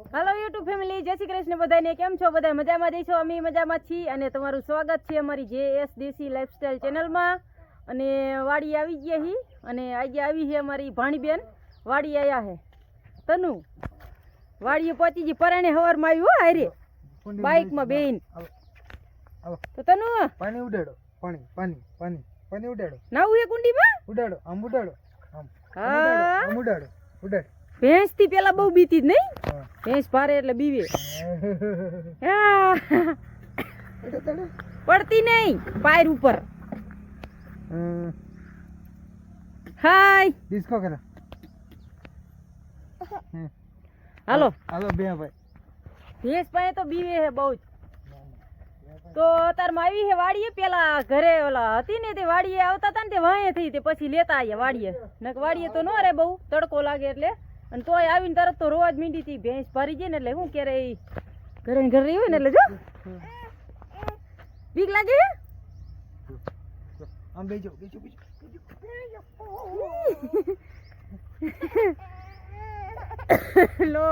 Hello YouTube family, जय श्री कृष्ण बधाने। केम छो बधा? मजामां जईशो? अमी मजामां छी अने तमारुं स्वागत छे अमारी जेएस देसी लाइफस्टाइल चेनल में। अने वाड़ी आवी गया ही अने आज आवी है अमारी भाणीबेन। वाड़ी आया है तनु। वाड़ी पहुंची जी पराणे हवार में आव्यो हारे बाइक में बेन। तो तनु पानी उडाड़ो, पानी पानी पानी पानी उडाड़ो। नाऊ है कुंडी में उडाड़ो, आम उडाड़ो, आम हाँ आम उडाड़ो, उडाड़। भैंस थी पेला बहु बीती ज नहीं, भैंस भारे એટલે બીવે। પડતી નહીં પાયર ઉપર। હાય डिस्को करा। હાલો हालो बे भाई। ભેંસ પાસે તો બીવે છે બહુ જ। તો અત્યારમાં આવી છે વાડીએ। પેલા ઘરે ઓલા હતી ને તે વાડીએ આવતા હતા ને તે વાંહે થઈ તે પછી લેતા આયા વાડીએ। નક વાડીએ તો ન રે બહુ તડકો લાગે એટલે। અને તોય આવીને તરત તો રોજ મીંડી હતી ભેંસ ભરી જાય ને એટલે શું કે રે ઘરે ને ઘરે હોય ને એટલે જો બીક લાગે आम बेचो बेचो बेचो લો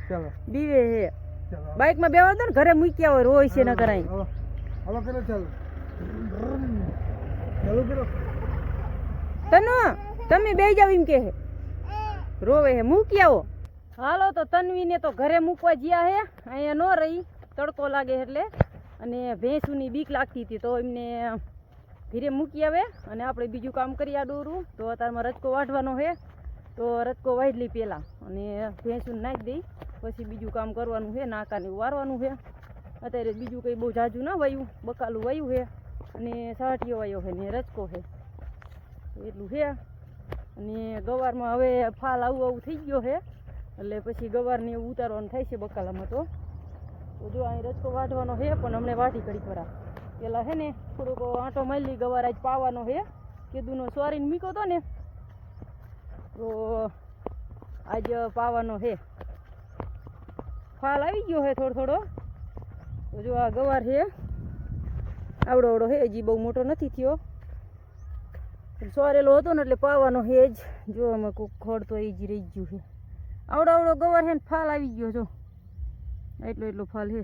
चलो બીવે છે। चलो બાઇક માં બેવા દો ને ઘરે મૂક્યા હોય રોય છે ન કરાય। हेलो हेलो करो चलो चलो करो। તનુ તમે બેહી જાવ એમ કે હે રોવે હે મૂકી આવો। હાલો તો તન્વીને તો ઘરે મૂકવા ગયા હે। અહીંયા ન રહી તડકો લાગે એટલે અને ભેંસુની બીક લાગતી હતી તો એમને ઘરે મૂકી આવે અને આપણે બીજું કામ કરી આ દોરું। તો અત્યારમાં રચકો વાઢવાનો છે તો રચકો વાઢી લઈ પહેલાં અને ભેંસુને નાખી દઈ પછી બીજું કામ કરવાનું છે। નાકાને વારવાનું છે। અત્યારે બીજું કંઈ બહુ જાજુ ના વાયું, બકાલું વાયું છે અને સાટીઓ વાયો છે ને રચકો છે એટલું છે। અને ગવારમાં હવે ફાલ આવું આવું થઈ ગયો છે એટલે પછી ગવારને એવું ઉતારવાનું થાય છે બકાલામાં। તો જો અહીં રચકો વાઢવાનો છે પણ અમને વાઢી ઘડી ખરા પેલા છે ને થોડોક આંટો મારી લઈ। ગવાર આજ પાવાનો છે, કીધુંનો સોરીને મૂક્યો હતો ને તો આજ પાવાનો છે। ફાલ આવી ગયો છે થોડો થોડો। તો જો આ ગવાર છે આવડો આવડો છે, હજી બહુ મોટો નથી થયો। સોરેલો હતો ને એટલે પાવાનો છે જ। જો અમે કોક ખડ તો એ જ રહી ગયું છે। આવડો આવડો ગવાર છે ને ફાલ આવી ગયો જો એટલો એટલો ફાલ છે।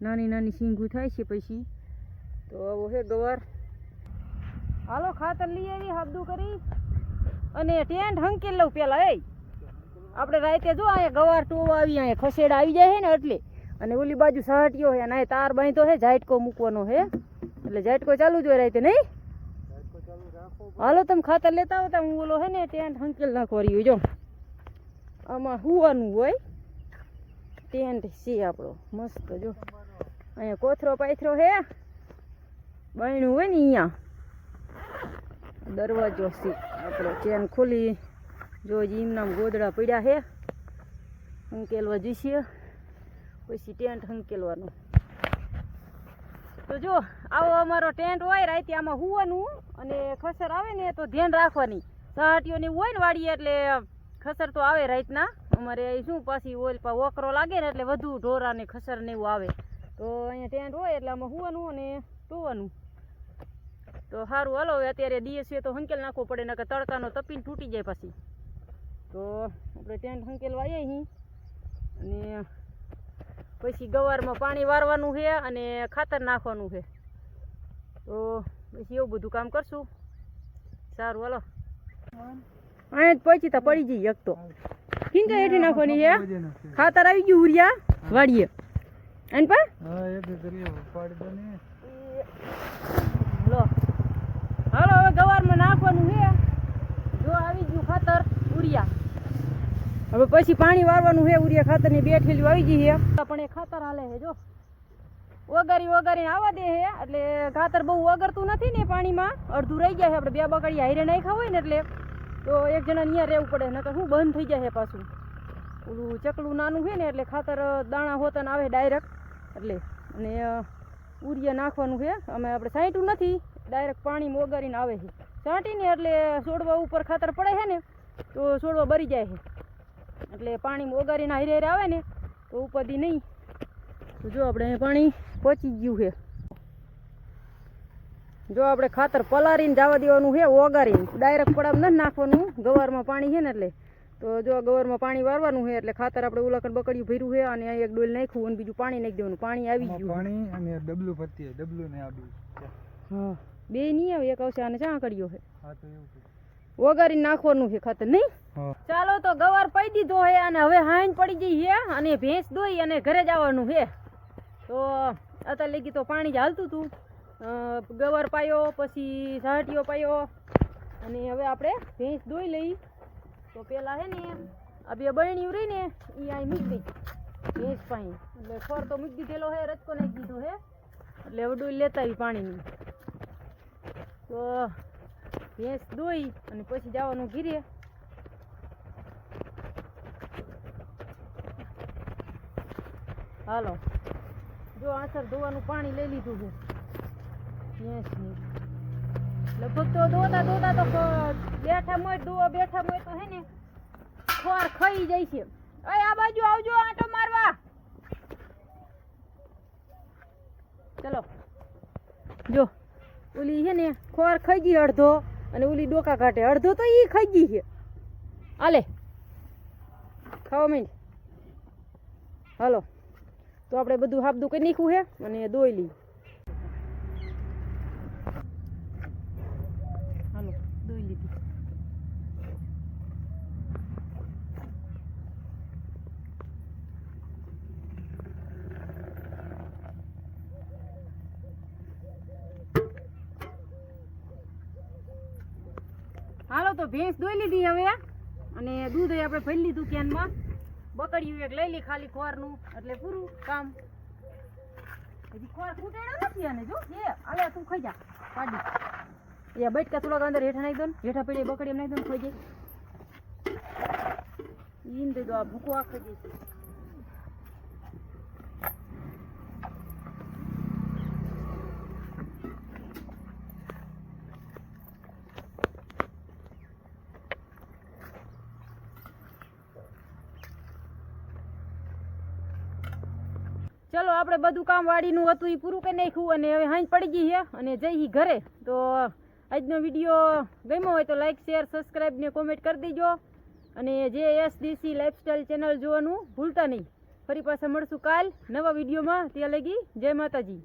નાની નાની સિંગું થાય છે પછી તો આવો છે ગવાર। હાલો ખાતર લઈ આવી હાબદું કરી અને ટેન્ટ હંકેલ લઉં પેલા। એ આપણે રાતે જો અહીંયા ગવાર ટોવા આવી અહીંયા ખસેડા આવી જાય છે ને એટલે અને ઓલી બાજુ સહાટીઓ છે અને આ તાર બાંધ્યો છે ઝાટકો મૂકવાનો છે એટલે ઝાટકો ચાલુ જ હોય રાતે નહીં। હાલો તમે ખાતર લેતા આવતા હું ઓલો હે ને ટેન્ટ હંકેલ નાખવા રહ્યો। જો આમાં હુવાનું હોય ટેન્ટ છે આપણો મસ્ત। જો અહીંયા કોથરો પાથરો છે બાયણું હોય ને અહીંયા દરવાજો છે આપણો। ચેન ખોલી જો એમનામ ગોદડા પડ્યા છે હંકેલવા જઈશે પછી ટેન્ટ હંકેલવાનો। તો જો આવો અમારો ટેન્ટ હોય રાતે આમાં હુવાનું અને ખસર આવે ને તો ધ્યાન રાખવાની। સહાટીઓને એવું હોય ને વાડીએ એટલે ખસર તો આવે રાતના અમારે અહીં શું પાછી ઓલ પા વોકરો લાગે ને એટલે વધુ ઢોરા ને ખસર ને એવું આવે તો અહીંયા ટેન્ટ હોય એટલે આમાં હુવાનું અને ટોવાનું। તો સારું હાલો હવે અત્યારે દિવસે તો હંકેલ નાખવો પડે નકર તડકાનો તપીને તૂટી જાય પછી। તો આપણે ટેન્ટ હંકેલવા આવ્યા અહીં અને પછી ગવારમાં પાણી વારવાનું છે અને ખાતર નાખવાનું છે તો પછી એવું બધું કામ કરશું। સારું હાલો અહીંયા જ પહોંચી તા પડી જઈ એક તો કિંકા હેઠી નાખવાની છે। ખાતર આવી ગયું ઉરિયા વાડીએ અને પા हां एक करियो पाड़ दो ने। લો હાલો હવે ગવારમાં નાખવાનું છે। જો આવી ગયું ખાતર ઉરિયા હવે પછી પાણી વારવાનું છે। ઉરિયા ખાતરની બે ઠેલીઓ આવી ગઈ છે પણ એ ખાતર હાલે છે જો વગારી વગારીને આવવા દે છે એટલે ખાતર બહુ વગરતું નથી ને પાણીમાં અડધું રહી જાય છે। આપણે બે બકાડી હારે નાખ્યા હોય ને એટલે તો એક જણા અહીંયા રહેવું પડે નકર શું બંધ થઈ જાય છે પાછું। ઓલું ચકલું નાનું છે ને એટલે ખાતર દાણા હોતા આવે ડાયરેક્ટ એટલે અને ઉરિયા નાખવાનું છે। અમે આપણે સાંટ્યું નથી ડાયરેક્ટ પાણીમાં વગારીને આવે છે સાંટીને એટલે છોડવા ઉપર ખાતર પડે છે ને તો છોડવા બરી જાય છે એટલે પાણીમાં વગારીને હારે હારે આવે ને તો ઉપાધિ નહીં। તો જો આપણે પાણી પહોંચી ગયું છે। જો આપણે ખાતર પલારીને જવા દેવાનું છે ઓગારીને ડાયરેક્ટ પડામાં નથી નાખવાનું ગવારમાં પાણી છે ને એટલે તો જો ગવરમાં પાણી વારવાનું છે એટલે ખાતર આપણે ઉલાકડ બકડ્યું ભર્યું છે અને અહીં એક ડોલ નાખ્યું અને બીજું પાણી નાખી દેવાનું. પાણી આવી ગયું. પાણી અને ડબલું પત્તી ડબલું ને આ બે. હા બે નહીં આવે, એક આવશે અને ચા કર્યો છે. હા તો એવું છે. વગાડીને નાખવાનું છે ખાતર નહીં. હા ચાલો તો ગવાર પાઈ દીધો છે અને હવે હાંજ પડી ગઈ છે અને ભેંસ દોઈ અને ઘરે જવાનું છે. તો અત્યારે લગી તો પાણી જ હાલતું હતું. ગવાર પાયો પછી સાહટીઓ પાયો અને હવે આપણે ભેંસ દોઈ લઈ. તો પેલા હે ને આ બે બરણીયું રહી ને એ અહીં મૂકી દઈ ભેંસ પાણી. એટલે ખોર તો મૂકી દીધેલો છે, રચકો નાખી દીધો છે એટલે હવે ડોઈ લેતા આવી પાણીની. તો ભેંસ દોઈ અને પછી જવાનું ઘીરે. હાલો જો આસર ધોવાનું પાણી લઈ લીધું છે ભેંસની. લગભગ તો ધોતા ધોતા તો બેઠા મોય તો હે ને ખોર ખાઈ જાય છે. અય આ બાજુ આવજો આંટો મારવા. ચલો જો ઓલી છે ને ખોર ખાઈ ગઈ અડધો અને ઓલી ડોકા કાઢે અડધો તો ઈ ખાઈ ગઈ છે. આલે ખાવા માંડ. હાલો તો આપણે બધું હાબદું કરી નાખ્યું છે અને દોઈ લઈ. હાલો દોઈ લીધી. હાલો તો ભેંસ દોઈ લીધી હવે અને દૂધ આપણે ભરી લીધું કેનમાં. બકડ્યું એક લઈ લી ખાલી ખોરનું એટલે પૂરું કામ. હજી ખોર ખૂટેડો નથી આને જો એ આલે તું ખાઈ જા પાડી. એ બટકા થોડાક અંદર હેઠા નાખી દો ને, હેઠા પડી બકડી એમ નાખી દો ને ખાઈ જાય. ઈન દે દો આ ભૂકો આ ખાઈ જાય. ચલો આપણે બધું કામ વાડીનું હતું એ પૂરું કરી નાખ્યું અને હવે હાંજ પડી ગઈ છે અને જઈ ઘરે. તો આજનો વિડીયો ગમ્યો હોય તો લાઈક શેર સબસ્ક્રાઈબ ને કોમેન્ટ કરી દેજો અને JSDC લાઈફસ્ટાઈલ ચેનલ જોવાનું ભૂલતા નહીં. ફરી પાછા મળશું કાલ નવા વિડીયોમાં. ત્યાં લગી જય માતાજી.